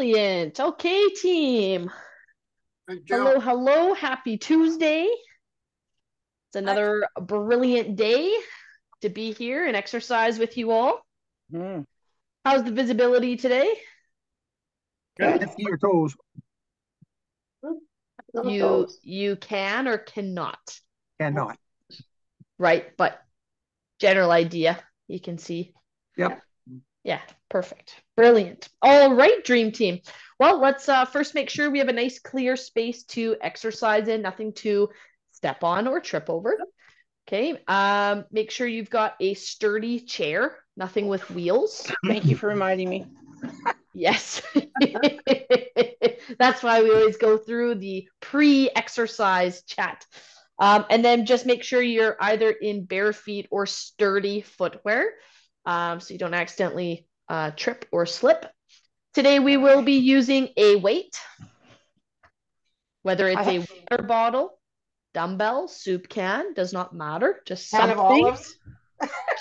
Brilliant. Okay, team. Good job. Hello, hello. Happy Tuesday. It's another brilliant day to be here and exercise with you all. Mm. How's the visibility today? Good. See your toes. You can or cannot, Cannot. right? But general idea, you can see. Yep. Yeah, perfect. Brilliant. All right, dream team. Well, let's first make sure we have a nice clear space to exercise in, nothing to step on or trip over. Okay. Make sure you've got a sturdy chair, nothing with wheels. Thank you for reminding me. Yes. That's why we always go through the pre-exercise chat. And then just make sure you're either in bare feet or sturdy footwear, so you don't accidentally trip or slip. Today we will be using a weight, whether it's a water bottle, dumbbell, soup can, does not matter, just Can of something. olives.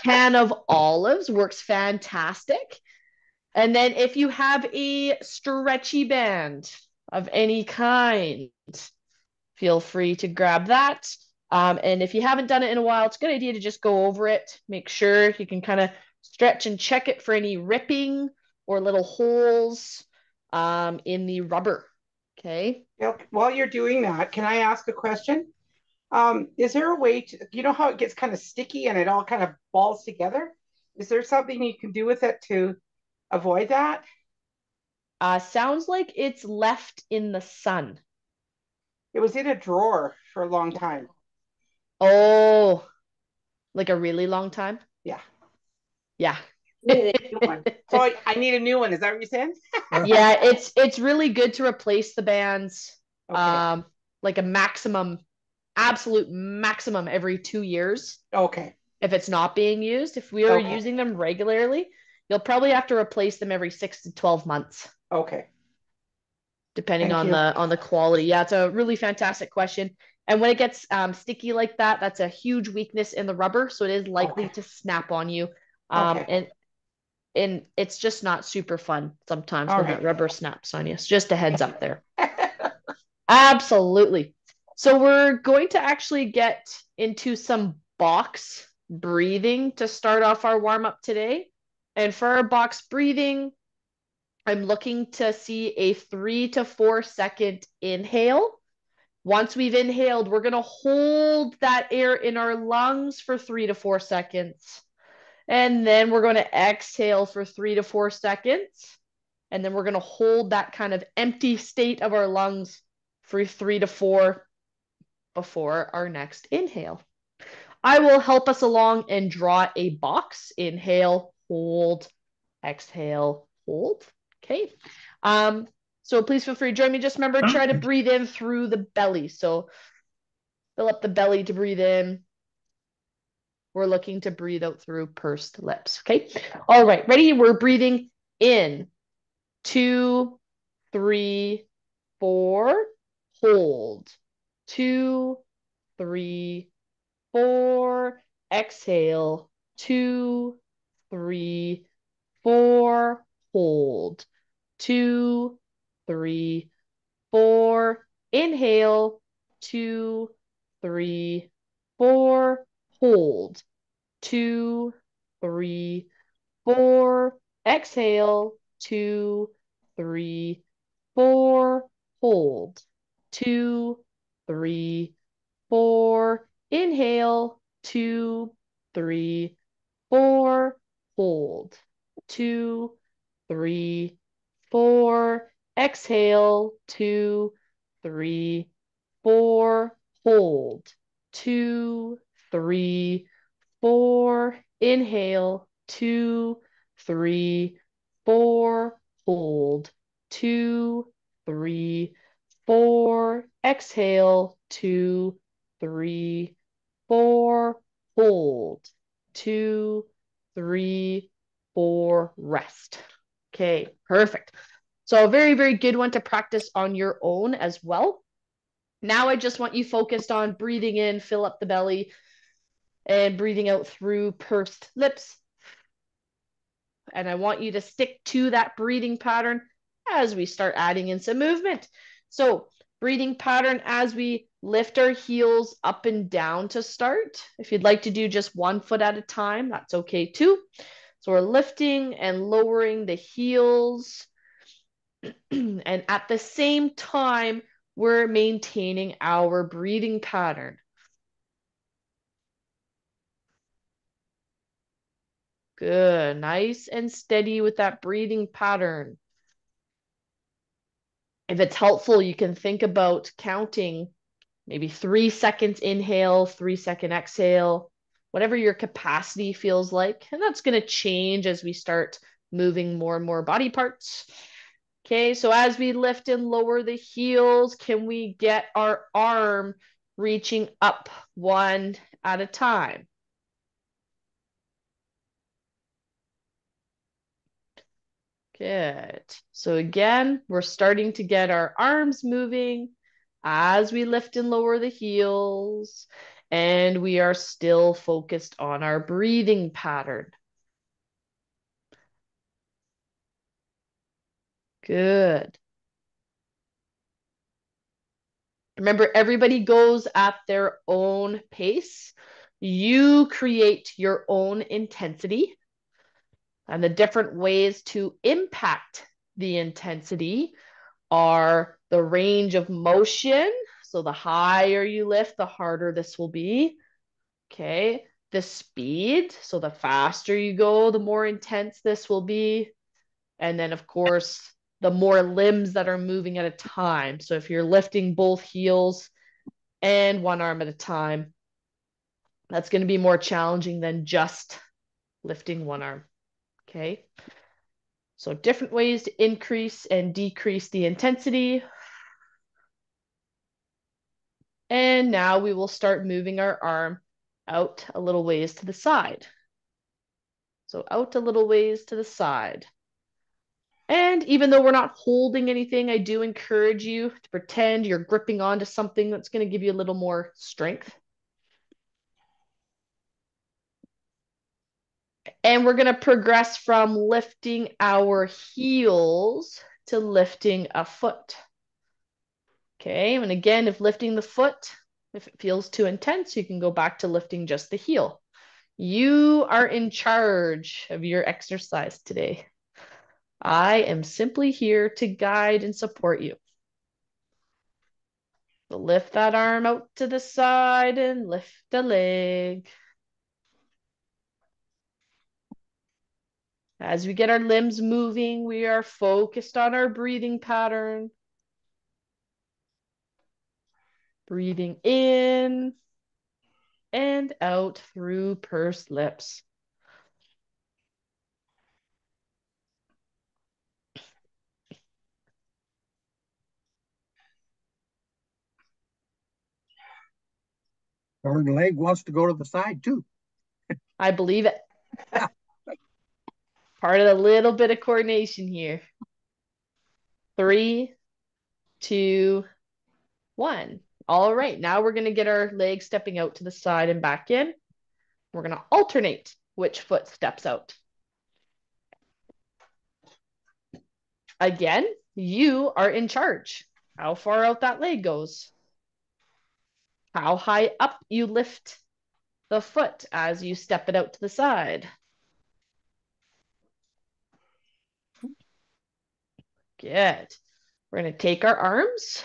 Can of olives works fantastic. And then if you have a stretchy band of any kind, feel free to grab that. And if you haven't done it in a while, it's a good idea to just go over it. Make sure you can kind of stretch and check it for any ripping or little holes in the rubber. Okay. Yep. While you're doing that, can I ask a question? Is there a way to, you know how it gets kind of sticky and it all kind of balls together? Is there something you can do with it to avoid that? Sounds like it's left in the sun. It was in a drawer for a long time. Oh, like a really long time? Yeah. Yeah. Need a new one. So I need a new one. Is that what you're saying? Yeah, it's really good to replace the bands Okay. like a maximum, absolute maximum every 2 years Okay. if it's not being used. If we are Okay. using them regularly, you'll probably have to replace them every 6 to 12 months, Okay. depending Thank on you. the quality. Yeah, it's a really fantastic question. And when it gets sticky like that, that's a huge weakness in the rubber, so it is likely Okay. to snap on you. Um, Okay. and and it's just not super fun sometimes All when that right. rubber snaps on you. So just a heads up there. Absolutely. So we're going to actually get into some box breathing to start off our warm up today. And for our box breathing, I'm looking to see a 3 to 4 second inhale. Once we've inhaled, we're going to hold that air in our lungs for 3 to 4 seconds. And then we're going to exhale for 3 to 4 seconds. And then we're going to hold that kind of empty state of our lungs for 3 to 4 before our next inhale. I will help us along and draw a box. Inhale, hold, exhale, hold. Okay. So please feel free to join me. Just remember, try to breathe in through the belly. So fill up the belly to breathe in. We're looking to breathe out through pursed lips. Okay. All right. Ready? We're breathing in. 2, 3, 4. Hold. 2, 3, 4. Exhale. 2, 3, 4. Hold. 2, 3, 4. Inhale. 2, 3, 4. Hold. 2, 3, 4. Exhale. 2, 3, 4. Hold. 2, 3, 4. Inhale. 2, 3, 4. Hold. 2, 3, 4. Exhale. 2, 3, 4. Hold. 2, 3, 4. Inhale. 2, 3, 4. Hold. 2, 3, 4. Exhale. 2, 3, 4. Hold. 2, 3, 4. Rest. Okay, perfect. So a very, very good one to practice on your own as well. Now I just want you focused on breathing in, fill up the belly, and breathing out through pursed lips. And I want you to stick to that breathing pattern as we start adding in some movement. So breathing pattern as we lift our heels up and down to start. If you'd like to do just 1 foot at a time, that's okay too. So we're lifting and lowering the heels. And at the same time, we're maintaining our breathing pattern. Good, nice and steady with that breathing pattern. If it's helpful, you can think about counting maybe 3 seconds inhale, 3-second exhale, whatever your capacity feels like. And that's going to change as we start moving more and more body parts. Okay, so as we lift and lower the heels, can we get our arm reaching up one at a time? Good. So again, we're starting to get our arms moving as we lift and lower the heels, and we are still focused on our breathing pattern. Good. Remember, everybody goes at their own pace. You create your own intensity, and the different ways to impact the intensity are the range of motion. So the higher you lift, the harder this will be. Okay. The speed. So the faster you go, the more intense this will be. And then, of course, the more limbs that are moving at a time. So if you're lifting both heels and one arm at a time, that's going to be more challenging than just lifting one arm. Okay. So different ways to increase and decrease the intensity. And now we will start moving our arm out a little ways to the side. So out a little ways to the side. And even though we're not holding anything, I do encourage you to pretend you're gripping onto something that's going to give you a little more strength. And we're going to progress from lifting our heels to lifting a foot. Okay, and again, if lifting the foot, if it feels too intense, you can go back to lifting just the heel. You are in charge of your exercise today. I am simply here to guide and support you. So lift that arm out to the side and lift the leg. As we get our limbs moving, we are focused on our breathing pattern. Breathing in and out through pursed lips. Or the leg wants to go to the side too. I believe it. Part of a little bit of coordination here. 3, 2, 1. All right, now we're going to get our leg stepping out to the side and back in. We're going to alternate which foot steps out. Again, you are in charge. How far out that leg goes. How high up you lift the foot as you step it out to the side. Good. We're going to take our arms,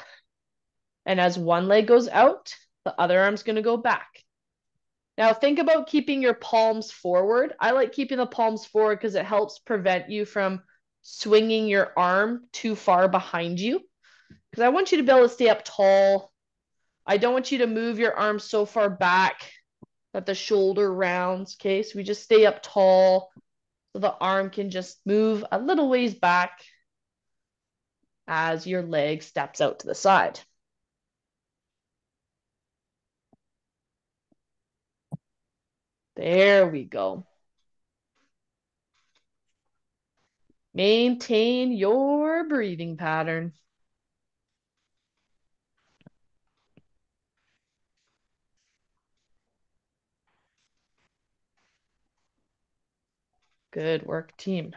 and as one leg goes out, the other arm's going to go back. Now think about keeping your palms forward. I like keeping the palms forward because it helps prevent you from swinging your arm too far behind you. Because I want you to be able to stay up tall. I don't want you to move your arm so far back that the shoulder rounds. Okay, so we just stay up tall so the arm can just move a little ways back as your leg steps out to the side. There we go. Maintain your breathing pattern. Good work, team.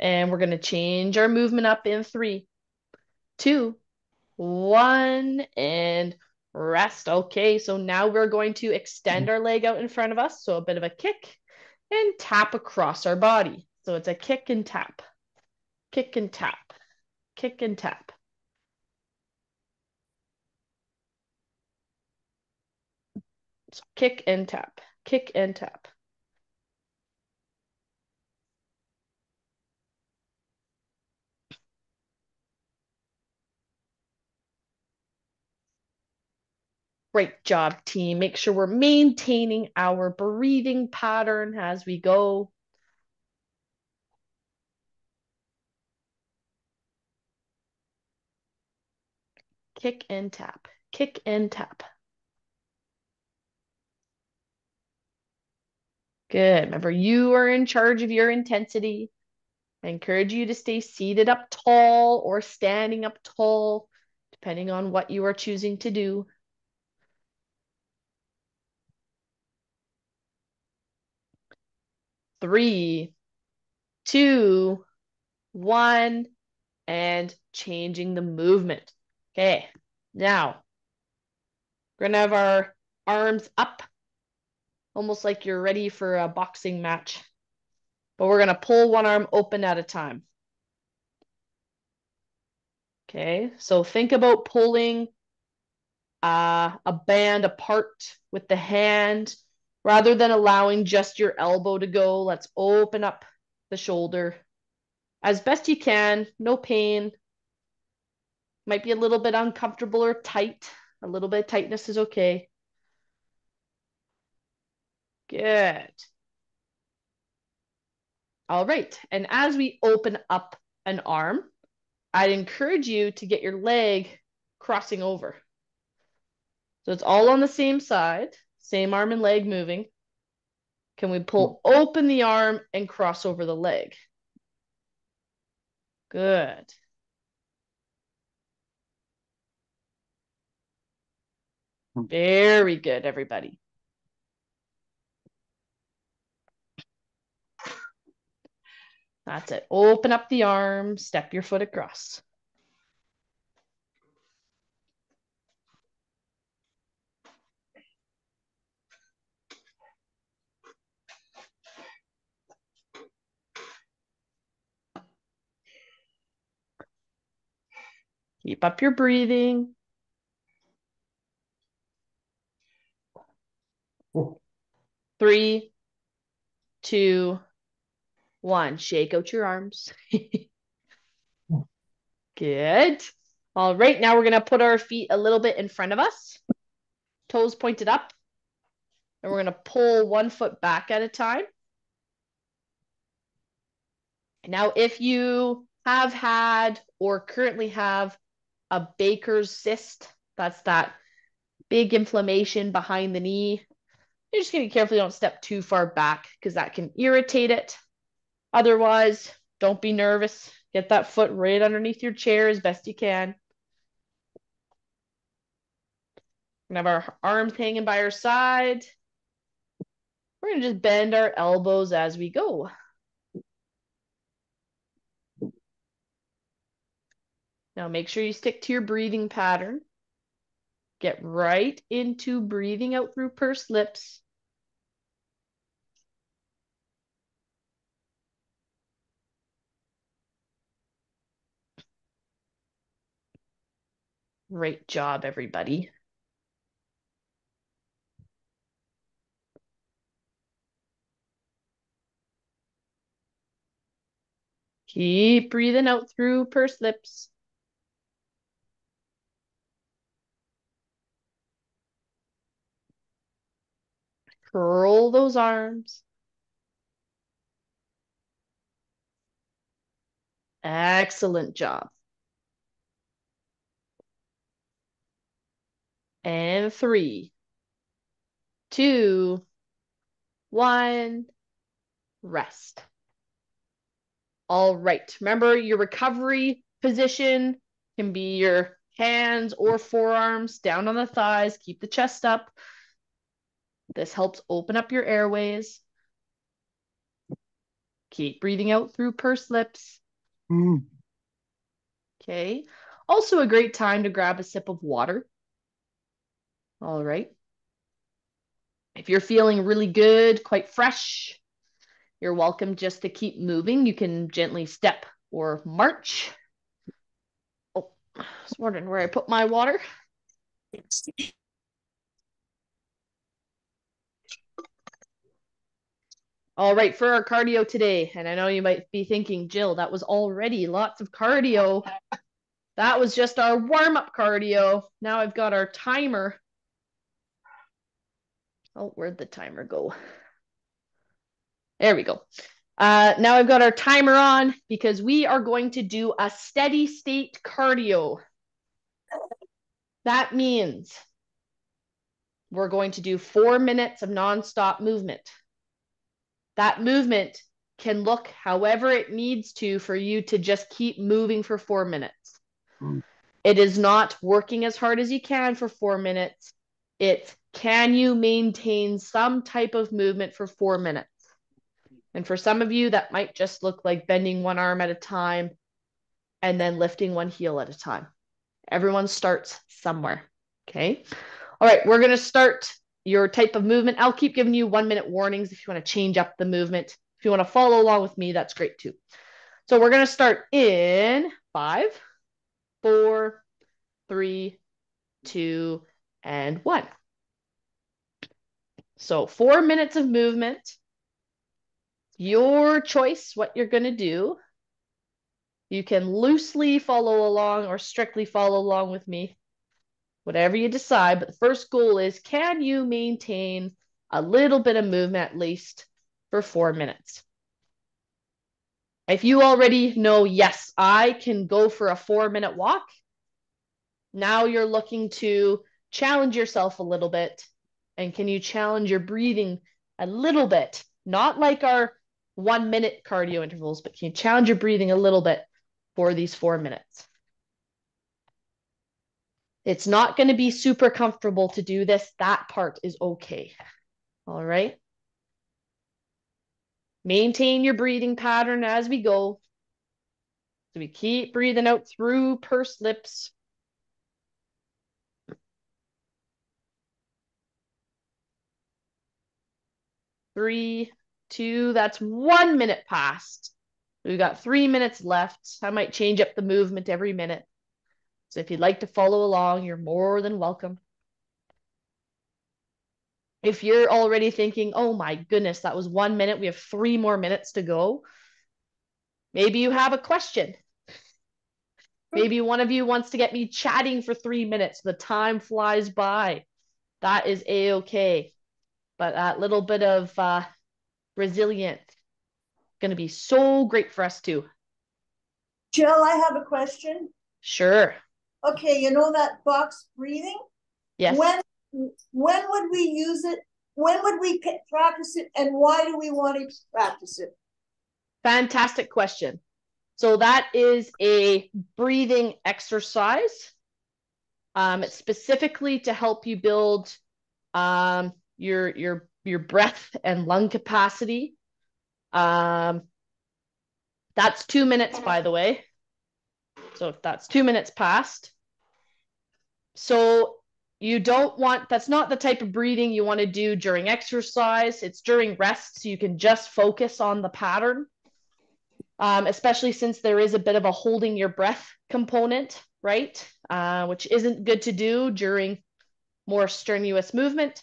And we're going to change our movement up in 3, 2, 1, and rest. Okay, so now we're going to extend our leg out in front of us. So a bit of a kick and tap across our body. So it's a kick and tap, kick and tap, kick and tap. So kick and tap, kick and tap. Great job, team. Make sure we're maintaining our breathing pattern as we go. Kick and tap, kick and tap. Good. Remember, you are in charge of your intensity. I encourage you to stay seated up tall or standing up tall, depending on what you are choosing to do. Three, two, one, and changing the movement. Okay, now we're gonna have our arms up, almost like you're ready for a boxing match. But we're gonna pull one arm open at a time. Okay, so think about pulling a band apart with the hand rather than allowing just your elbow to go. Let's open up the shoulder as best you can. No pain. Might be a little bit uncomfortable or tight. A little bit of tightness is okay. Good. All right. And as we open up an arm, I'd encourage you to get your leg crossing over. So it's all on the same side, same arm and leg moving. Can we pull open the arm and cross over the leg? Good. Very good, everybody. That's it. Open up the arm, step your foot across. Keep up your breathing. Three, two, one. Shake out your arms. Good. All right, now we're going to put our feet a little bit in front of us, toes pointed up, and we're going to pull one foot back at a time. Now, if you have had or currently have a Baker's cyst, that's that big inflammation behind the knee, you're just going to be careful you don't step too far back because that can irritate it. Otherwise, don't be nervous. Get that foot right underneath your chair as best you can. We have our arms hanging by our side. We're going to just bend our elbows as we go. Now make sure you stick to your breathing pattern. Get right into breathing out through pursed lips. Great job, everybody. Keep breathing out through pursed lips. Curl those arms. Excellent job. And 3, 2, 1, rest. All right. Remember, your recovery position can be your hands or forearms down on the thighs. Keep the chest up. This helps open up your airways. Keep breathing out through pursed lips. Mm. Okay. Also a great time to grab a sip of water. All right. If you're feeling really good, quite fresh, you're welcome just to keep moving. You can gently step or march. Oh, I was wondering where I put my water. All right, for our cardio today, and I know you might be thinking, Jill, that was already lots of cardio. That was just our warm-up cardio. Now I've got our timer. Oh, where'd the timer go? There we go. Now I've got our timer on because we are going to do a steady state cardio. That means we're going to do 4 minutes of nonstop movement. That movement can look however it needs to for you to just keep moving for 4 minutes. Mm. It is not working as hard as you can for 4 minutes. It's can you maintain some type of movement for 4 minutes? And for some of you, that might just look like bending one arm at a time and then lifting one heel at a time. Everyone starts somewhere, okay? All right, we're gonna start your type of movement. I'll keep giving you 1 minute warnings if you wanna change up the movement. If you wanna follow along with me, that's great too. So we're gonna start in 5, 4, 3, 2, and 1. So 4 minutes of movement. Your choice what you're gonna do. You can loosely follow along or strictly follow along with me, whatever you decide. But the first goal is, can you maintain a little bit of movement at least for 4 minutes? If you already know, yes, I can go for a 4-minute walk, now you're looking to challenge yourself a little bit. And can you challenge your breathing a little bit? Not like our 1 minute cardio intervals, but can you challenge your breathing a little bit for these 4 minutes? It's not going to be super comfortable to do this. That part is okay. All right. Maintain your breathing pattern as we go. So we keep breathing out through pursed lips. Three, two, that's 1 minute past. We've got 3 minutes left. I might change up the movement every minute. So if you'd like to follow along, you're more than welcome. If you're already thinking, oh my goodness, that was 1 minute, we have 3 more minutes to go. Maybe you have a question. Maybe one of you wants to get me chatting for 3 minutes. The time flies by. That is a-okay. But that little bit of resilience going to be so great for us too. Jill, I have a question. Sure. Okay, you know that box breathing? Yes. When would we use it? When would we practice it? And why do we want to practice it? Fantastic question. So that is a breathing exercise. It's specifically to help you build your breath and lung capacity. That's 2 minutes, by the way. So if that's 2 minutes past. So you don't want, that's not the type of breathing you want to do during exercise. It's during rest, so you can just focus on the pattern. Especially since there is a bit of a holding your breath component, right? Which isn't good to do during more strenuous movement.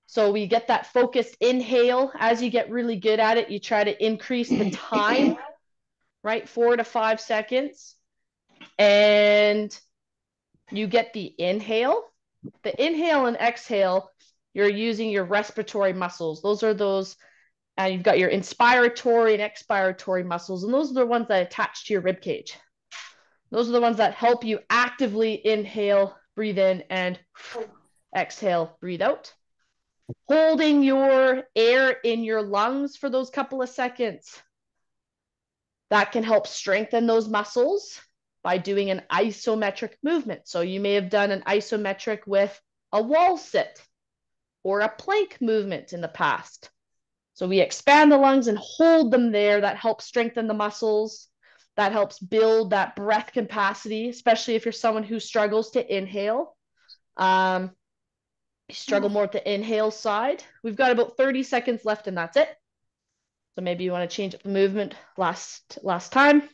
So we get that focused inhale. As you get really good at it, you try to increase the time, right? 4 to 5 seconds. And you get the inhale. The inhale and exhale, you're using your respiratory muscles. Those are those you've got your inspiratory and expiratory muscles, and those are the ones that attach to your rib cage. Those are the ones that help you actively inhale, breathe in, and exhale, breathe out. Holding your air in your lungs for those couple of seconds. That can help strengthen those muscles by doing an isometric movement. So you may have done an isometric with a wall sit or a plank movement in the past. So we expand the lungs and hold them there. That helps strengthen the muscles. That helps build that breath capacity, especially if you're someone who struggles to inhale. You struggle more with the inhale side. We've got about 30 seconds left and that's it. So maybe you want to change up the movement last time.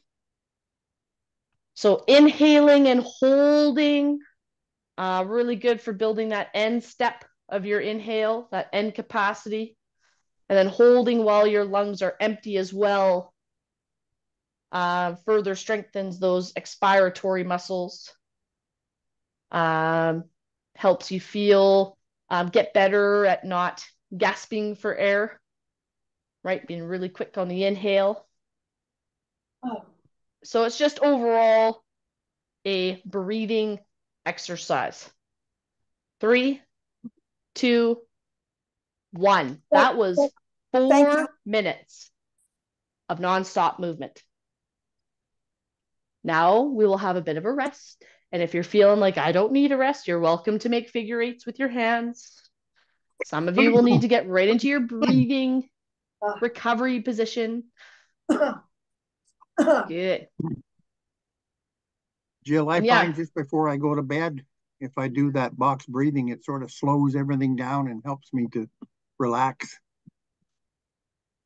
So inhaling and holding, really good for building that end step of your inhale, that end capacity. And then holding while your lungs are empty as well further strengthens those expiratory muscles. Helps you feel, get better at not gasping for air, right? Being really quick on the inhale. Oh. So it's just overall a breathing exercise. 3, 2, 1. That was 4 minutes of nonstop movement. Now we will have a bit of a rest. And if you're feeling like I don't need a rest, you're welcome to make figure eights with your hands. Some of you will need to get right into your breathing recovery position. Good. Jill, I Yeah. find just before I go to bed, if I do that box breathing, it sort of slows everything down and helps me to relax.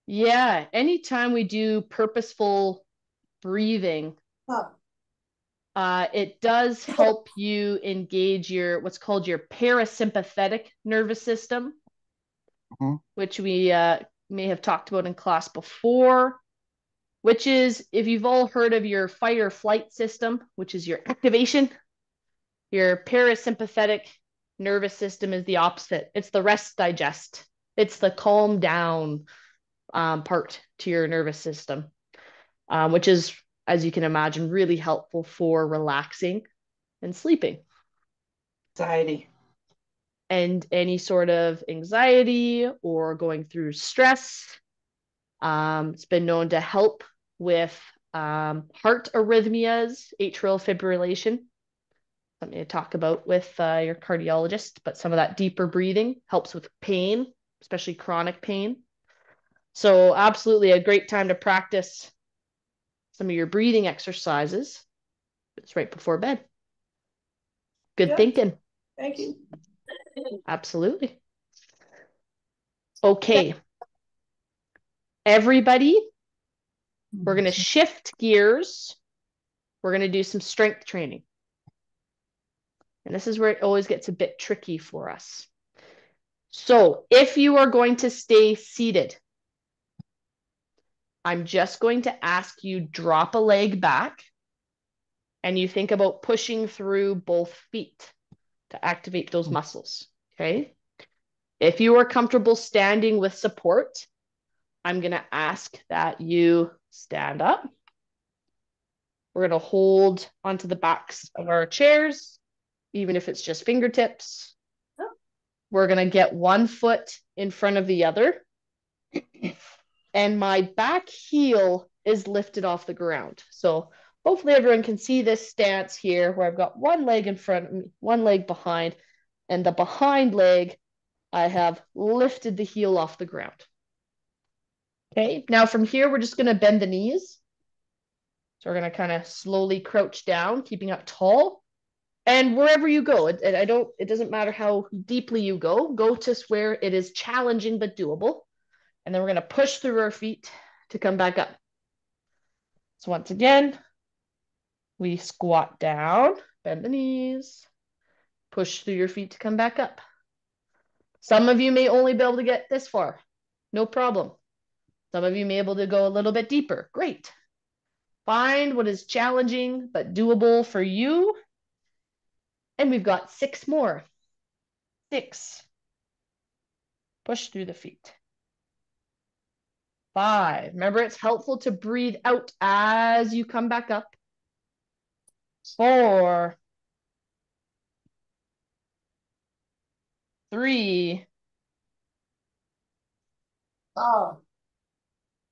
Yeah. Anytime we do purposeful breathing, it does help you engage your what's called your parasympathetic nervous system, which we may have talked about in class before, which is, if you've all heard of your fight or flight system, which is your activation, your parasympathetic nervous system is the opposite. It's the rest digest. It's the calm down part to your nervous system, which is, as you can imagine, really helpful for relaxing and sleeping. Anxiety. And any sort of anxiety or going through stress. It's been known to help with heart arrhythmias, atrial fibrillation, something to talk about with your cardiologist, but some of that deeper breathing helps with pain, especially chronic pain. So absolutely a great time to practice some of your breathing exercises. It's right before bed. Good thinking. Thank you. Absolutely. Okay. Everybody, we're going to shift gears. We're going to do some strength training. And this is where it always gets a bit tricky for us. So if you are going to stay seated, I'm just going to ask you drop a leg back and you think about pushing through both feet to activate those muscles, okay? If you are comfortable standing with support, I'm going to ask that you stand up. We're going to hold onto the backs of our chairs, even if it's just fingertips. We're going to get one foot in front of the other. And my back heel is lifted off the ground. So hopefully everyone can see this stance here where I've got one leg in front of me, one leg behind, and the behind leg, I have lifted the heel off the ground. Okay, now from here, we're just going to bend the knees. So we're going to kind of slowly crouch down, keeping up tall. And wherever you go, it doesn't matter how deeply you go to where it is challenging but doable. And then we're going to push through our feet to come back up. So once again, we squat down, bend the knees, push through your feet to come back up. Some of you may only be able to get this far. No problem. Some of you may be able to go a little bit deeper. Great. Find what is challenging but doable for you. And we've got 6 more. 6. Push through the feet. 5. Remember, it's helpful to breathe out as you come back up. 4. 3.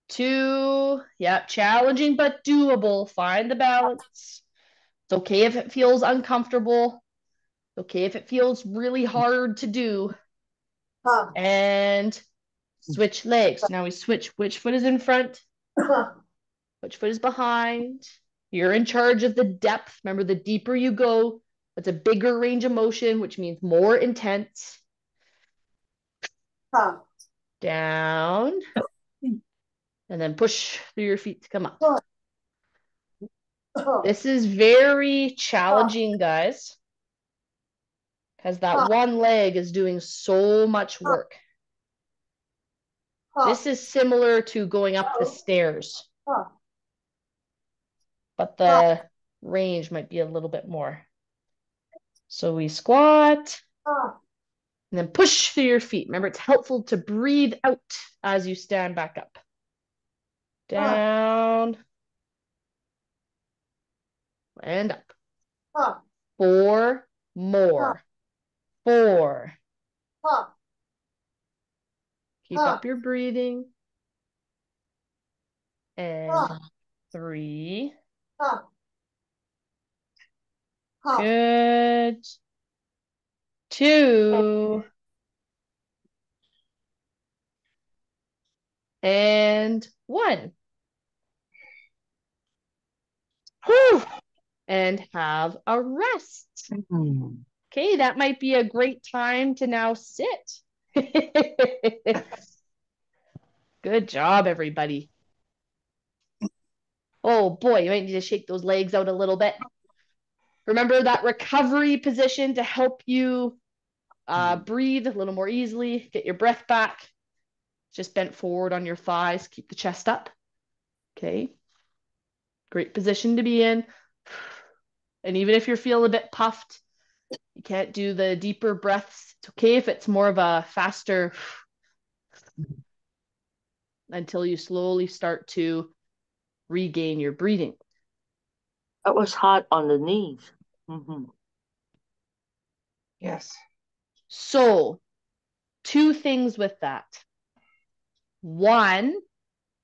2. Yep, challenging but doable. Find the balance. It's okay if it feels uncomfortable. It's okay if it feels really hard to do. And Switch legs. Now we switch which foot is in front, which foot is behind. You're in charge of the depth. Remember, the deeper you go, that's a bigger range of motion, which means more intense. Down. And then push through your feet to come up. This is very challenging, guys, because that one leg is doing so much work. This is similar to going up the stairs, but the range might be a little bit more. So we squat and then push through your feet. Remember, it's helpful to breathe out as you stand back up. Down and up. 4 more. 4. Keep up your breathing. And 3. Good. 2. And 1. Whew. And have a rest. Okay, that might be a great time to now sit. Good job, everybody. Oh boy, you might need to shake those legs out a little bit. Remember that recovery position to help you breathe a little more easily, get your breath back. Just bent forward on your thighs, keep the chest up. Okay, great position to be in. And even if you're feeling a bit puffed, you can't do the deeper breaths. It's okay if it's more of a faster until you slowly start to regain your breathing. That was hard on the knees. Yes. So, 2 things with that. One,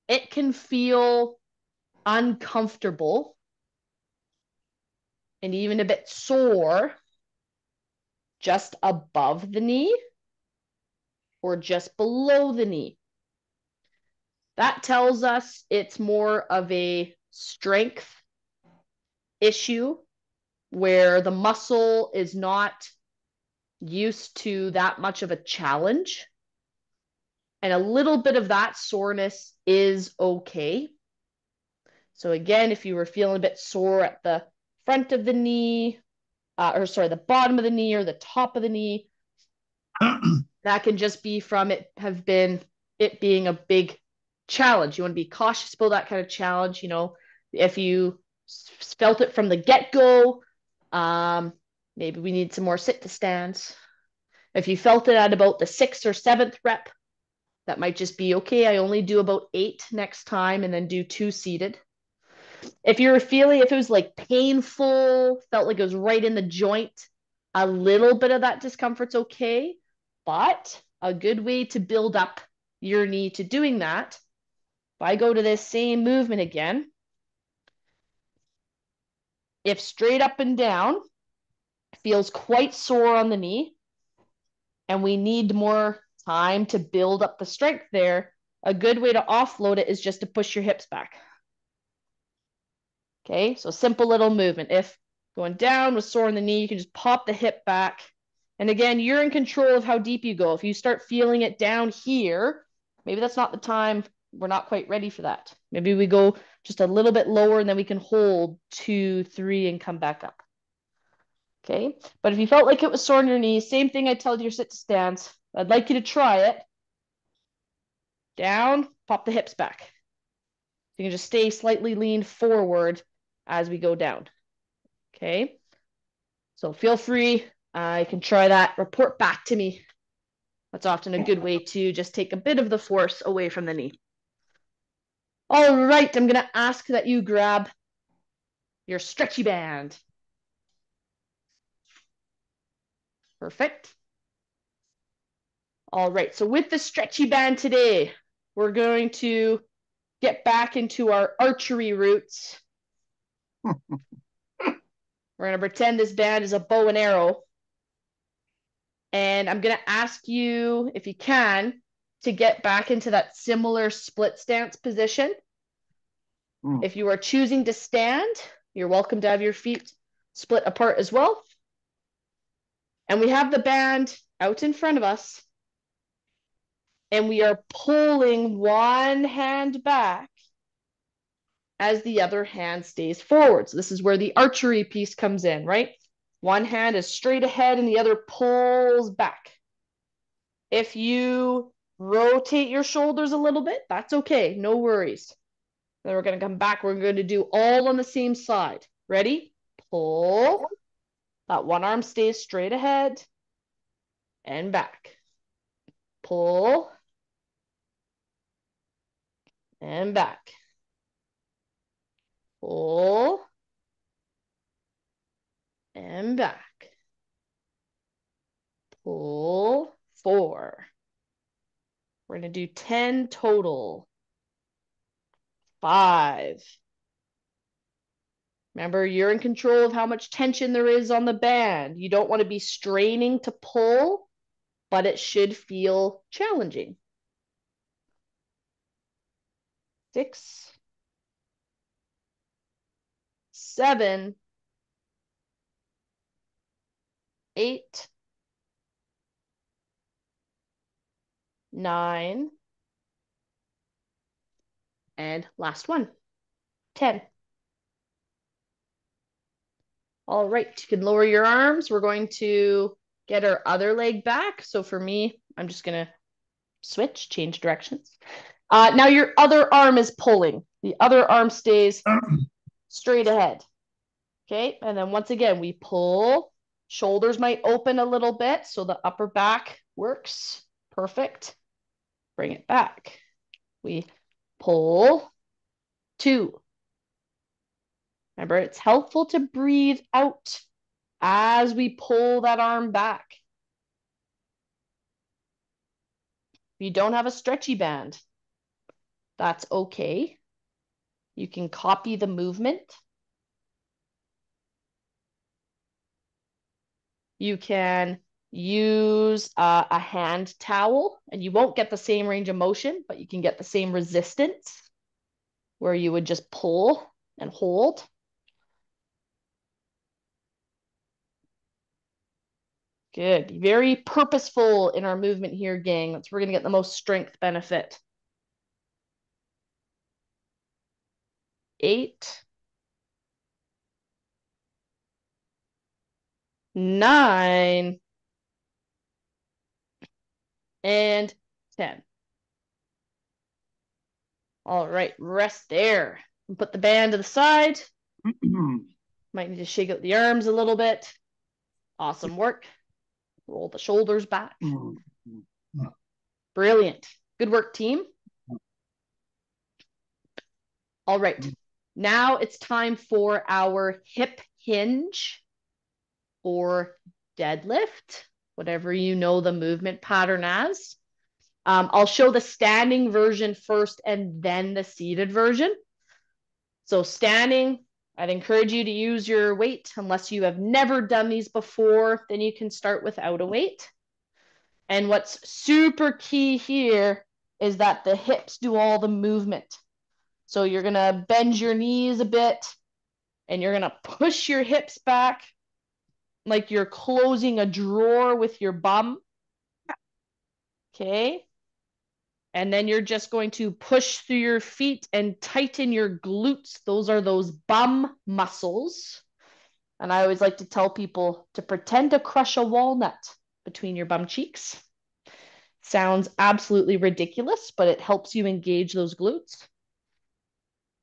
it can feel uncomfortable and even a bit sore just above the knee or just below the knee. That tells us it's more of a strength issue where the muscle is not used to that much of a challenge. And a little bit of that soreness is okay. So again, if you were feeling a bit sore at the front of the knee, the bottom of the knee or the top of the knee, that can just be from it being a big challenge. You want to be cautious about that kind of challenge. You know, if you felt it from the get-go, maybe we need some more sit to stands. If you felt it at about the 6th or 7th rep, that might just be okay. I only do about 8 next time and then do 2 seated. If you're feeling, if it was like painful, felt like it was right in the joint, a little bit of that discomfort's okay. But a good way to build up your knee to doing that, if I go to this same movement again, if straight up and down feels quite sore on the knee, and we need more time to build up the strength there, a good way to offload it is just to push your hips back. Okay, so simple little movement. If going down was sore in the knee, you can just pop the hip back. And again, you're in control of how deep you go. If you start feeling it down here, maybe that's not the time. We're not quite ready for that. Maybe we go just a little bit lower and then we can hold 2, 3 and come back up. Okay, but if you felt like it was sore in your knee, same thing I told you, sit to stands. I'd like you to try it. Down, pop the hips back. You can just stay slightly leaned forward as we go down. Okay, so feel free. You can try that. Report back to me. That's often a good way to just take a bit of the force away from the knee. All right, I'm going to ask that you grab your stretchy band. Perfect. All right, so with the stretchy band today, we're going to get back into our archery roots. We're going to pretend this band is a bow and arrow. And I'm going to ask you, if you can, to get back into that similar split stance position. Mm. If you are choosing to stand, you're welcome to have your feet split apart as well. And we have the band out in front of us. And we are pulling one hand back as the other hand stays forward. So this is where the archery piece comes in, right? One hand is straight ahead and the other pulls back. If you rotate your shoulders a little bit, that's okay, no worries. Then we're going to come back. We're going to do all on the same side. Ready? Pull. That one arm stays straight ahead and back. Pull and back. Pull and back. Pull, 4. We're going to do 10 total. 5. Remember, you're in control of how much tension there is on the band. You don't want to be straining to pull, but it should feel challenging. 6, 7, 8, 9, and last one, 10. All right, you can lower your arms. We're going to get our other leg back. So for me, I'm just going to switch, change directions. Now your other arm is pulling. The other arm stays straight ahead. Okay, and then once again, we pull. Shoulders might open a little bit, so the upper back works. Perfect. Bring it back. We pull. 2. Remember, it's helpful to breathe out as we pull that arm back. If you don't have a stretchy band, that's okay. You can copy the movement. You can use a hand towel, and you won't get the same range of motion, but you can get the same resistance where you would just pull and hold. Good. Very purposeful in our movement here, gang. That's where we're going to get the most strength benefit. 8, 9, and 10. All right, rest there. And put the band to the side. Might need to shake out the arms a little bit. Awesome work. Roll the shoulders back. Brilliant. Good work, team. All right. Now it's time for our hip hinge or deadlift, whatever you know the movement pattern as. I'll show the standing version first and then the seated version. So standing, I'd encourage you to use your weight. Unless you have never done these before, then you can start without a weight. And what's super key here is that the hips do all the movement. So you're going to bend your knees a bit and you're going to push your hips back like you're closing a drawer with your bum. Okay. And then you're just going to push through your feet and tighten your glutes. Those are those bum muscles. And I always like to tell people to pretend to crush a walnut between your bum cheeks. Sounds absolutely ridiculous, but it helps you engage those glutes.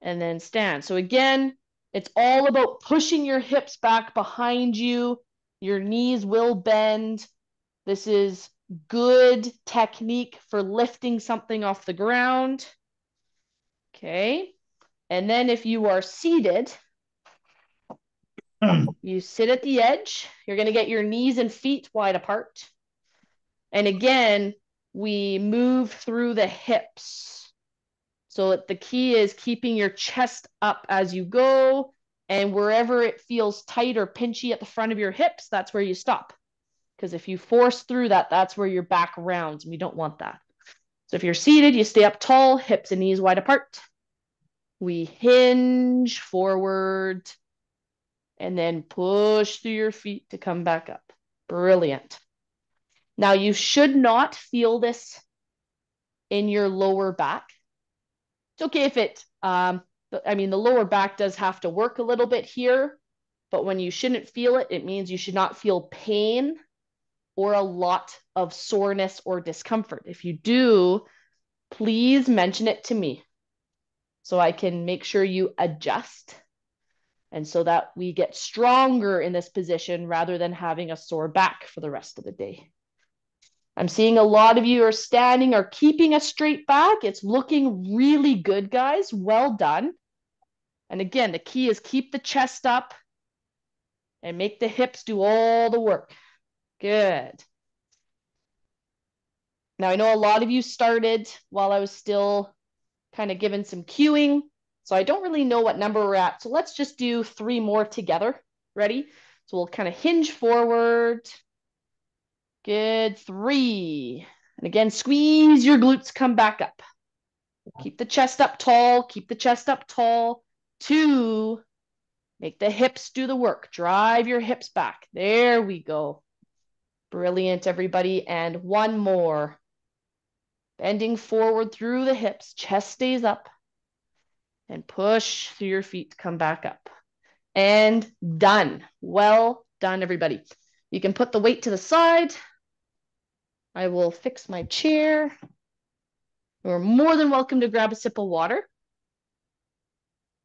And then stand. So again, it's all about pushing your hips back behind you. Your knees will bend. This is good technique for lifting something off the ground. Okay. And then if you are seated, you sit at the edge. You're going to get your knees and feet wide apart. And again, we move through the hips. So the key is keeping your chest up as you go. And wherever it feels tight or pinchy at the front of your hips, that's where you stop. Because if you force through that, that's where your back rounds. And we don't want that. So if you're seated, you stay up tall, hips and knees wide apart. We hinge forward and then push through your feet to come back up. Brilliant. Now you should not feel this in your lower back. It's okay if the lower back does have to work a little bit here, but when you shouldn't feel it, it means you should not feel pain or a lot of soreness or discomfort. If you do, please mention it to me so I can make sure you adjust and so that we get stronger in this position rather than having a sore back for the rest of the day. I'm seeing a lot of you are standing or keeping a straight back. It's looking really good, guys. Well done. And again, the key is keep the chest up and make the hips do all the work. Good. Now, I know a lot of you started while I was still kind of giving some cueing, so I don't really know what number we're at. So let's just do 3 more together. Ready? So we'll kind of hinge forward. Good. 3. And again, squeeze your glutes, come back up. Keep the chest up tall, keep the chest up tall. 2. Make the hips do the work. Drive your hips back. There we go. Brilliant, everybody. And 1 more. Bending forward through the hips, chest stays up. And push through your feet to come back up. And done. Well done, everybody. You can put the weight to the side. I will fix my chair. You're more than welcome to grab a sip of water.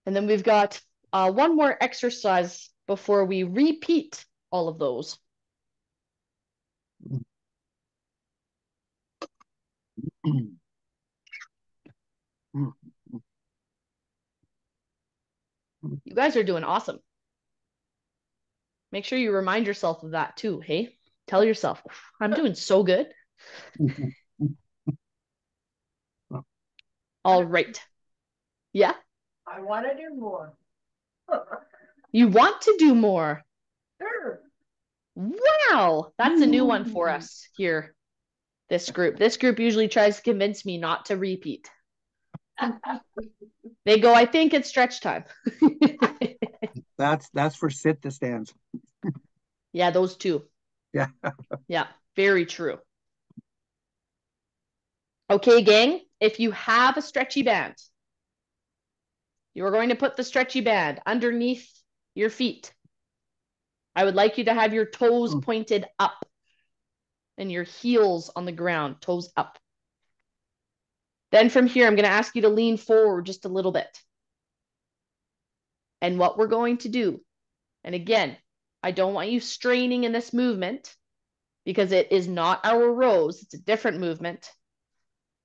And then we've got 1 more exercise before we repeat all of those. You guys are doing awesome. Make sure you remind yourself of that too, hey? Tell yourself, I'm doing so good. All right. Yeah? I want to do more. You want to do more? Sure. Wow, that's a new one for us here. This group usually tries to convince me not to repeat. They go, I think it's stretch time. That's for sit to stands. Yeah, those two. Yeah. Yeah, very true. Okay, gang, if you have a stretchy band, you are going to put the stretchy band underneath your feet. I would like you to have your toes pointed up and your heels on the ground, toes up. Then from here, I'm going to ask you to lean forward just a little bit. And what we're going to do, and again, I don't want you straining in this movement because it is not our rows. It's a different movement.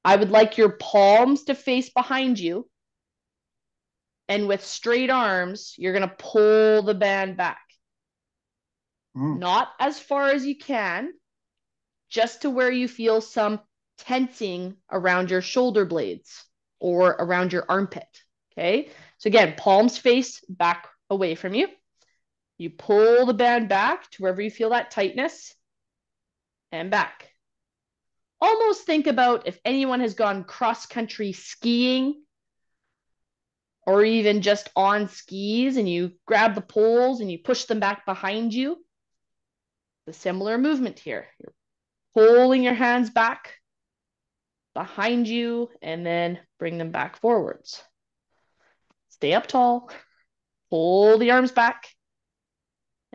I would like your palms to face behind you. And with straight arms, you're going to pull the band back. Not as far as you can, just to where you feel some tensing around your shoulder blades or around your armpit. Okay. So again, palms face back away from you. You pull the band back to wherever you feel that tightness and back. Almost think about if anyone has gone cross-country skiing or even just on skis and you grab the poles and you push them back behind you. The similar movement here. You're pulling your hands back behind you and then bring them back forwards. Stay up tall. Pull the arms back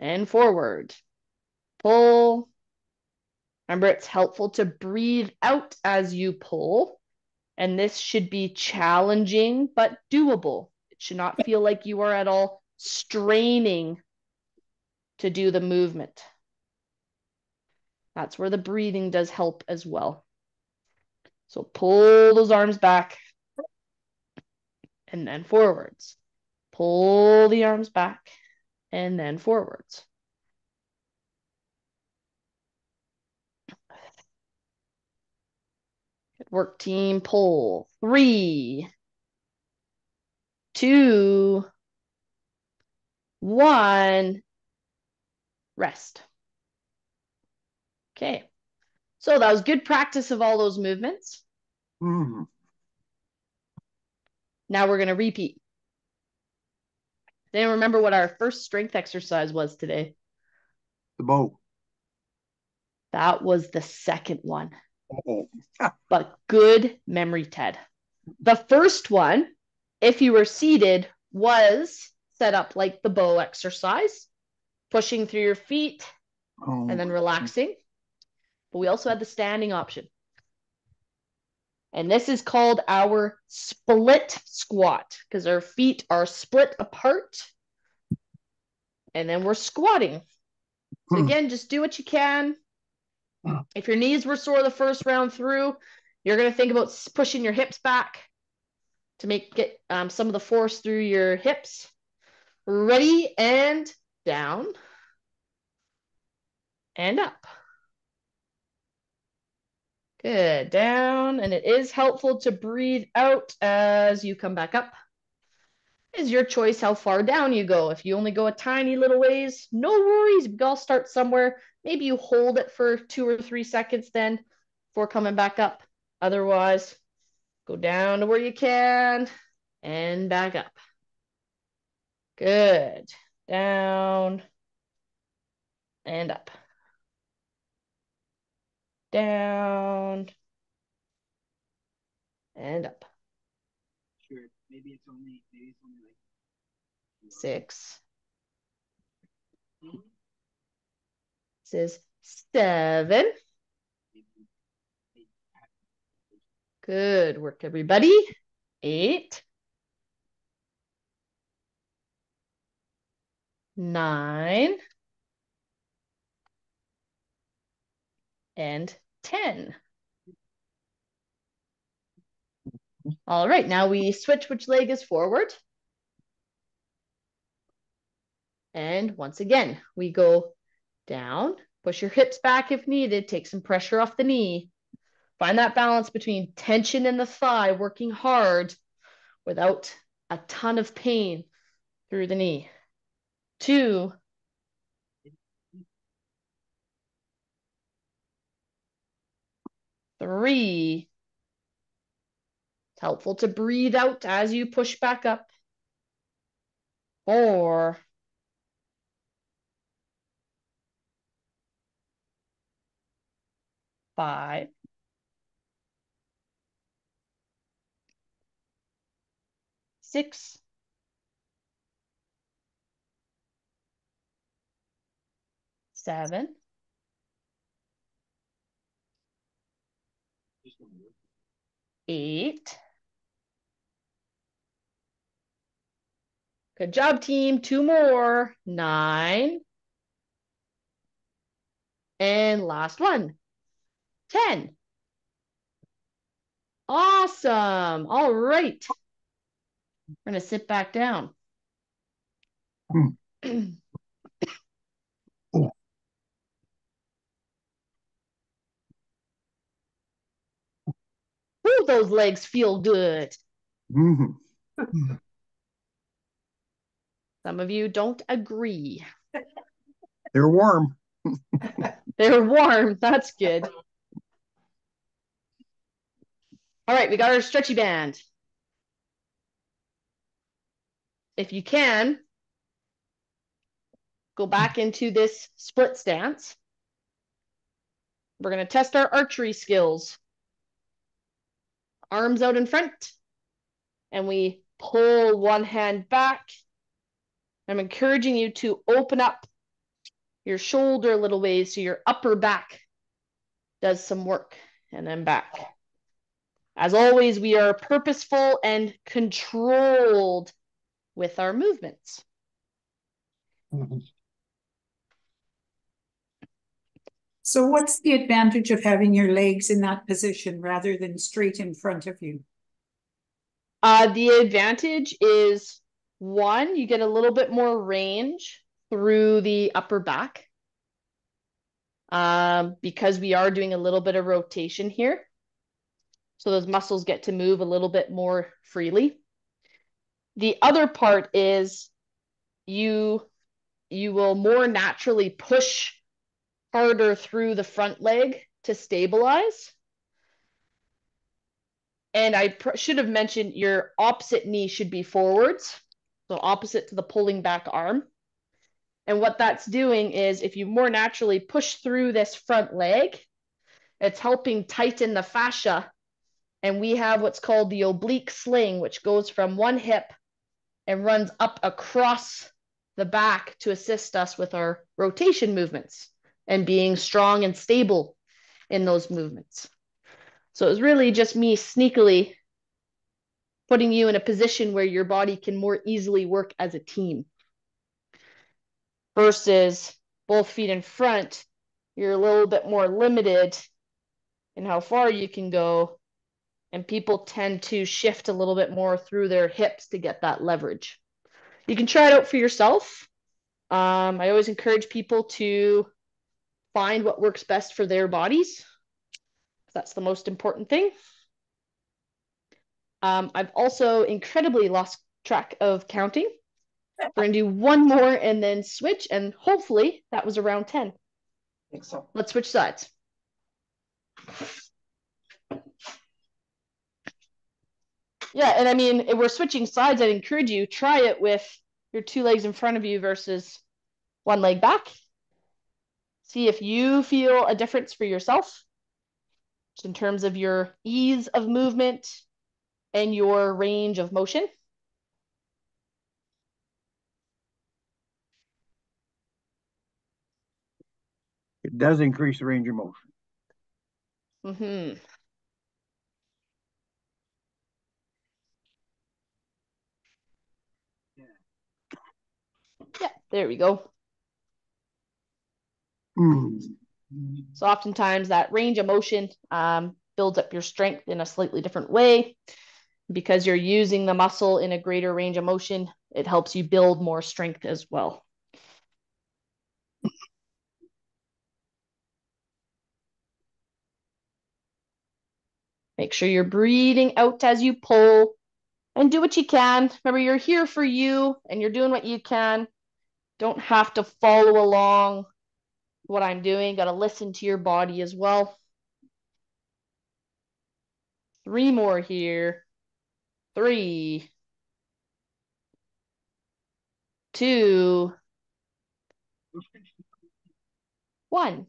and forward. Pull. Remember, it's helpful to breathe out as you pull. And this should be challenging, but doable. It should not feel like you are at all straining to do the movement. That's where the breathing does help as well. So pull those arms back and then forwards. Pull the arms back and then forwards. Good work, team. Pull. 3, 2, 1. Rest. Okay. So that was good practice of all those movements. Mm. Now we're going to repeat. Then remember what our first strength exercise was today. The bow. That was the second one. Oh. But good memory, Ted. The first one, if you were seated, was set up like the bow exercise, pushing through your feet Oh. and then relaxing. But we also had the standing option. And this is called our split squat because our feet are split apart. And then we're squatting. So again, just do what you can. If your knees were sore the first round through, you're going to think about pushing your hips back to get some of the force through your hips. Ready, and down and up. Good, down, and it is helpful to breathe out as you come back up. It's your choice how far down you go. If you only go a tiny little ways, no worries. We all start somewhere. Maybe you hold it for 2 or 3 seconds then before coming back up. Otherwise, go down to where you can and back up. Good. Down and up. Down and up. Sure. Maybe it's only like 6. This is 7. Good work, everybody. 8. 9. And 10. All right, now we switch which leg is forward. And once again, we go down, push your hips back if needed, take some pressure off the knee. Find that balance between tension in the thigh, working hard without a ton of pain through the knee. 2. 3. It's helpful to breathe out as you push back up. 4. 5. 6. 7. 8. Good job, team. 2 more. 9. And last one. 10. Awesome. All right. We're going to sit back down. Ooh, those legs feel good. Mm-hmm. Some of you don't agree. They're warm. They're warm. That's good. All right, we got our stretchy band. If you can, go back into this split stance. We're going to test our archery skills. Arms out in front, and we pull one hand back. I'm encouraging you to open up your shoulder a little ways so your upper back does some work, and then back. As always, we are purposeful and controlled with our movements. So what's the advantage of having your legs in that position rather than straight in front of you? The advantage is, one, you get a little bit more range through the upper back because we are doing a little bit of rotation here. So those muscles get to move a little bit more freely. The other part is you will more naturally push harder through the front leg to stabilize. And I should have mentioned your opposite knee should be forwards, so opposite to the pulling back arm. And what that's doing is if you more naturally push through this front leg, it's helping tighten the fascia. And we have what's called the oblique sling, which goes from one hip and runs up across the back to assist us with our rotation movements and being strong and stable in those movements. So it was really just me sneakily putting you in a position where your body can more easily work as a team. Versus both feet in front, you're a little bit more limited in how far you can go, and people tend to shift a little bit more through their hips to get that leverage. You can try it out for yourself. I always encourage people to find what works best for their bodies. That's the most important thing. I've also incredibly lost track of counting. We're going to do one more and then switch, and hopefully that was around 10. I think so. Let's switch sides. Yeah, and I mean, if we're switching sides, I'd encourage you, try it with your two legs in front of you versus one leg back. See if you feel a difference for yourself in terms of your ease of movement and your range of motion. It does increase the range of motion. Mm-hmm. Yeah, there we go. So oftentimes that range of motion builds up your strength in a slightly different way. Because you're using the muscle in a greater range of motion, it helps you build more strength as well. Make sure you're breathing out as you pull and do what you can. Remember, you're here for you and you're doing what you can. Don't have to follow along what I'm doing. Got to listen to your body as well. 3 more here. 3, 2, 1.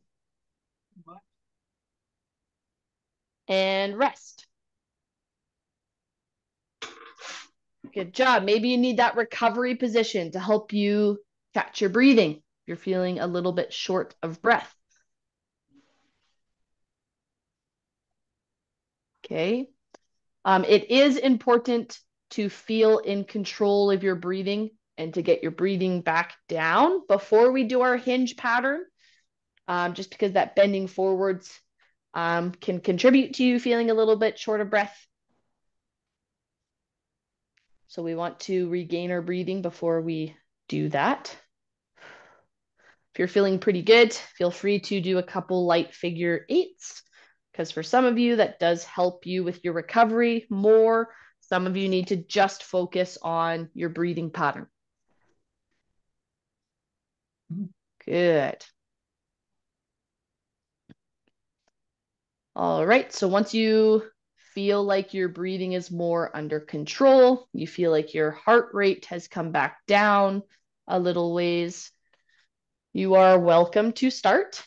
And rest. Good job. Maybe you need that recovery position to help you catch your breathing if you're feeling a little bit short of breath. Okay. It is important to feel in control of your breathing and to get your breathing back down before we do our hinge pattern, just because that bending forwards can contribute to you feeling a little bit short of breath. So we want to regain our breathing before we do that. If you're feeling pretty good, feel free to do a couple light figure 8s, because for some of you, that does help you with your recovery more. Some of you need to just focus on your breathing pattern. Good. All right, so once you feel like your breathing is more under control, you feel like your heart rate has come back down a little ways, you are welcome to start.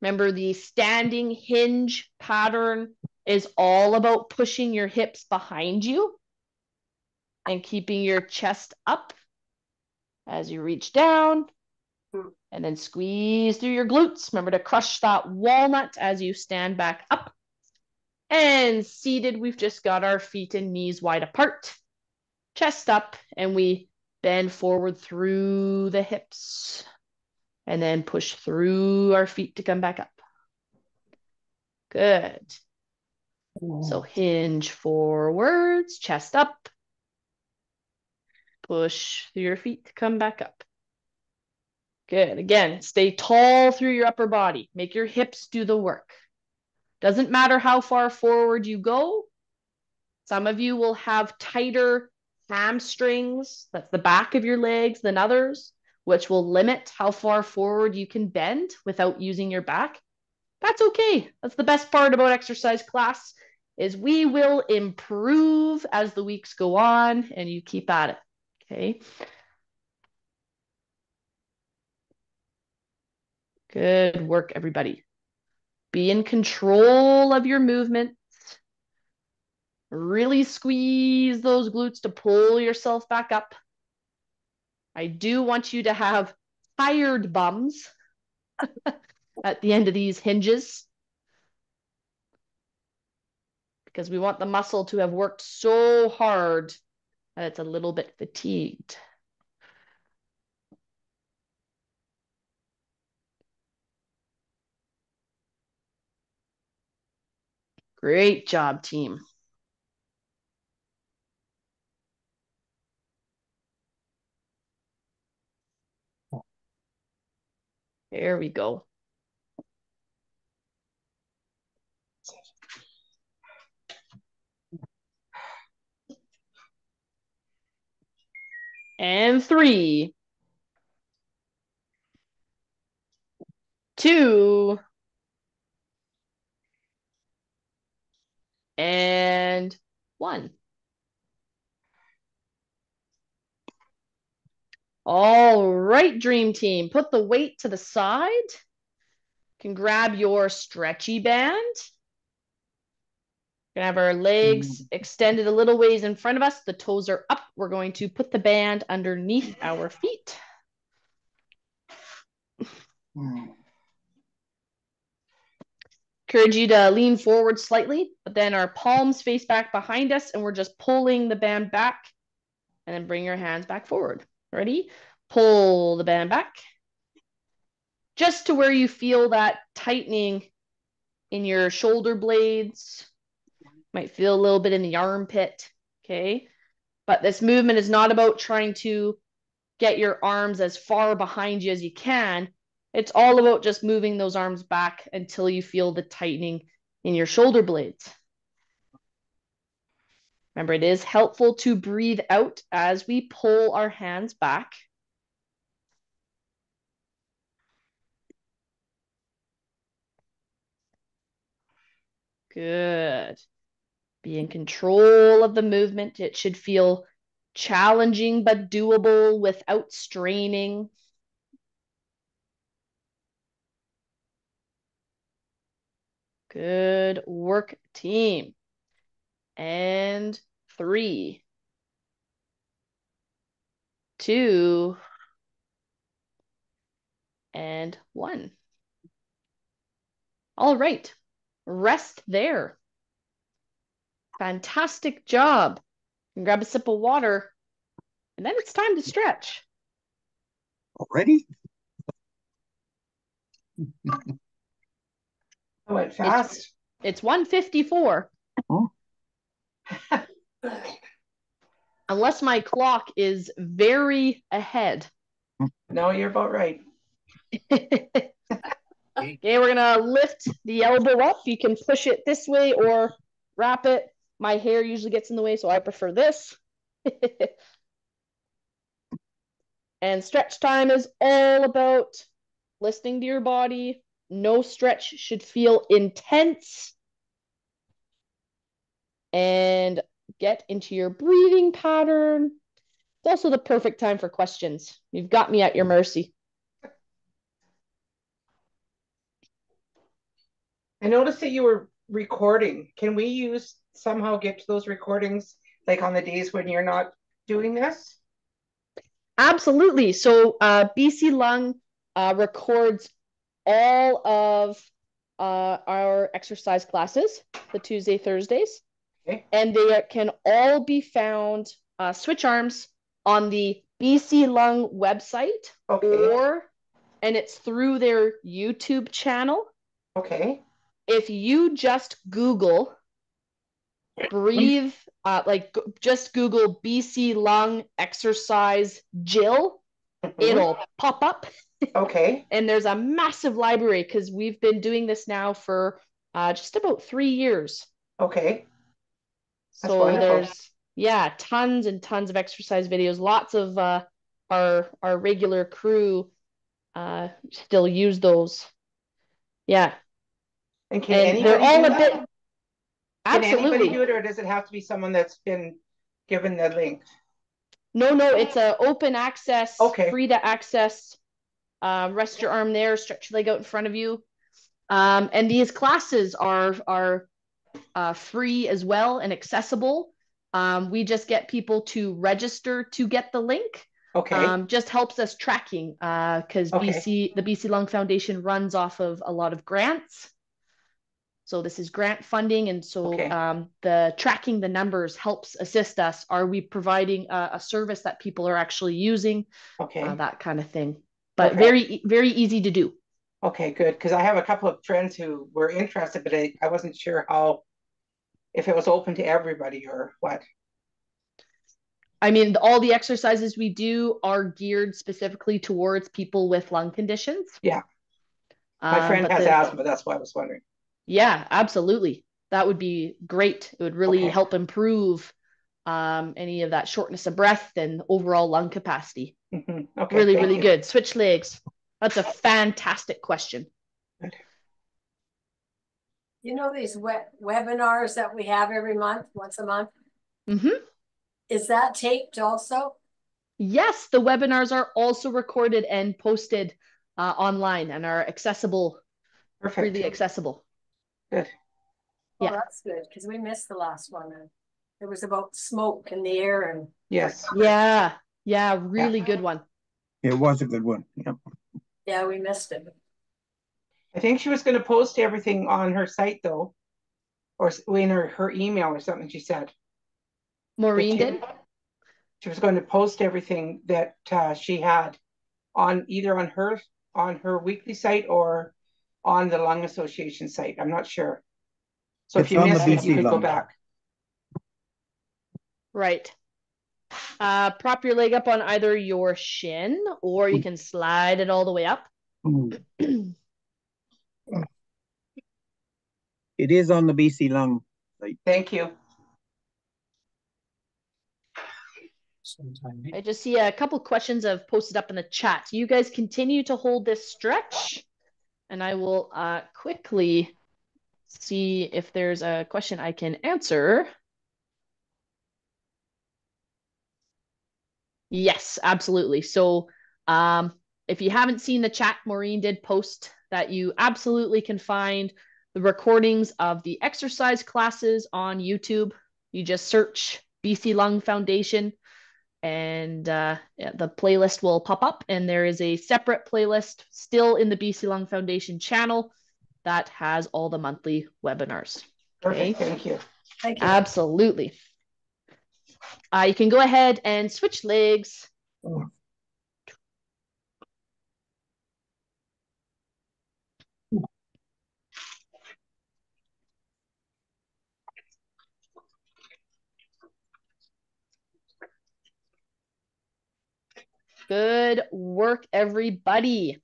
Remember, the standing hinge pattern is all about pushing your hips behind you and keeping your chest up as you reach down, and then squeeze through your glutes. Remember to crush that walnut as you stand back up. And seated, we've just got our feet and knees wide apart, chest up, and we bend forward through the hips and then push through our feet to come back up. Good. So hinge forwards, chest up, push through your feet to come back up. Good. Again, stay tall through your upper body. Make your hips do the work. Doesn't matter how far forward you go. Some of you will have tighter hamstrings, that's the back of your legs, than others, which will limit how far forward you can bend without using your back. That's okay. That's the best part about exercise class, is we will improve as the weeks go on and you keep at it. Okay. Good work, everybody. Be in control of your movements. Really squeeze those glutes to pull yourself back up. I do want you to have tired bums at the end of these hinges, because we want the muscle to have worked so hard that it's a little bit fatigued. Great job, team. There we go. And 3, 2, and 1. All right, dream team, put the weight to the side. You can grab your stretchy band. We're gonna have our legs extended a little ways in front of us. The toes are up. We're going to put the band underneath our feet. Encourage you to lean forward slightly, but then our palms face back behind us, and we're just pulling the band back, and then bring your hands back forward. Ready? Pull the band back. Just to where you feel that tightening in your shoulder blades. Might feel a little bit in the armpit, okay? But this movement is not about trying to get your arms as far behind you as you can. It's all about just moving those arms back until you feel the tightening in your shoulder blades. Remember, it is helpful to breathe out as we pull our hands back. Good. Be in control of the movement. It should feel challenging but doable without straining. Good work, team. And 3, 2, and 1. All right, rest there. Fantastic job. You can grab a sip of water, and then it's time to stretch. Already? I went fast. It's 1:54. Oh. Unless my clock is very ahead. No, you're about right. Okay, we're gonna lift the elbow up. You can push it this way or wrap it. My hair usually gets in the way, so I prefer this. And stretch time is all about listening to your body. No stretch should feel intense. And get into your breathing pattern. It's also the perfect time for questions. You've got me at your mercy. I noticed that you were recording. Can we somehow get to those recordings like on the days when you're not doing this? Absolutely. So BC Lung records all of our exercise classes, the Tuesday, Thursdays. Okay. And they can all be found, switch arms, on the BC Lung website. Okay. And it's through their YouTube channel. Okay. If you just Google breathe, just Google BC Lung exercise Jill, it'll pop up. Okay. And there's a massive library because we've been doing this now for just about 3 years. Okay. That's So wonderful. there's, yeah, tons and tons of exercise videos. Lots of our regular crew still use those. Yeah. And can And they're anybody all do a that? bit, Can anybody Absolutely. do it, or does it have to be someone that's been given the link? No, it's a open access, Okay. free to access. Rest your arm there, stretch your leg out in front of you. And these classes are free as well and accessible. We just get people to register to get the link. Okay. Just helps us tracking because Okay. the BC Lung Foundation runs off of a lot of grants. So this is grant funding, and so Okay. the tracking the numbers helps assist us. Are we providing a service that people are actually using? Okay. That kind of thing. But Okay. very easy to do. Okay, good. Because I have a couple of friends who were interested, but I wasn't sure if it was open to everybody or what. I mean, all the exercises we do are geared specifically towards people with lung conditions. Yeah. My friend But has asthma. That's why I was wondering. Yeah, absolutely. That would be great. It would really Okay. help improve any of that shortness of breath and overall lung capacity. Mm-hmm. Okay, Really, thank really you. good. Switch legs. That's a fantastic question. Good. You know these webinars that we have every month, once a month? Mm-hmm. Is that taped also? Yes, the webinars are also recorded and posted online and are accessible, Perfect. freely accessible. Good. Well, Yeah. that's good because we missed the last one. And it was about smoke in the air and Yes. Yeah, really good one. It was a good one. Yep. yeah, we missed it. I think she was going to post everything on her site though, or in her email or something. She said. Maureen did? She was going to post everything that she had on either on her weekly site or on the Lung Association site. I'm not sure. So if you missed it, you could go back. Right. Prop your leg up on either your shin, or you can slide it all the way up. It is on the BC Lung site. Thank you. I just see a couple questions I've posted up in the chat. You guys continue to hold this stretch, and I will quickly see if there's a question I can answer. Yes, absolutely. So if you haven't seen the chat, Maureen did post that you absolutely can find the recordings of the exercise classes on YouTube. You just search BC Lung Foundation and the playlist will pop up, and there is a separate playlist still in the BC Lung Foundation channel that has all the monthly webinars. Okay. Perfect. Thank you. Thank you. Absolutely. You can go ahead and switch legs. Good work, everybody.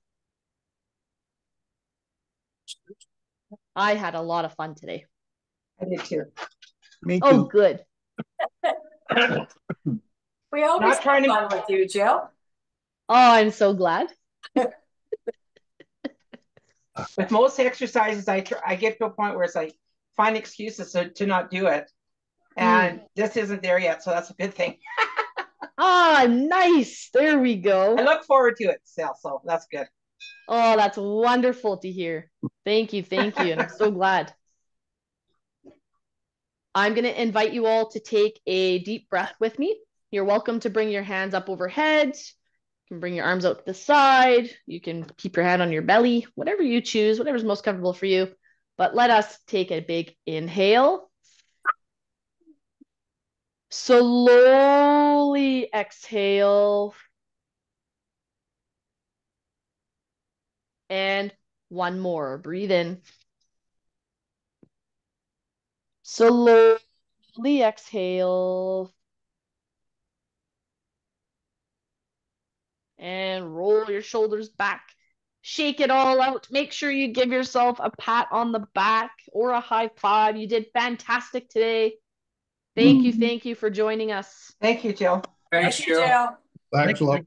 I had a lot of fun today. I did too. Me too. Oh, good. We always have fun with you, Jill. Oh, I'm so glad. With most exercises, I get to a point where it's like find excuses to not do it, and this isn't there yet, so that's a good thing. Nice. There we go. I look forward to it still, so that's good. Oh, that's wonderful to hear. Thank you, and I'm so glad. I'm going to invite you all to take a deep breath with me. You're welcome to bring your hands up overhead. You can bring your arms out to the side. You can keep your hand on your belly, whatever you choose, whatever's most comfortable for you. But let us take a big inhale. Slowly exhale. And one more. Breathe in. Slowly exhale. And roll your shoulders back. Shake it all out. Make sure you give yourself a pat on the back or a high five. You did fantastic today. Thank you for joining us. Thank you, Jill. Thanks, Jill. Thanks a lot.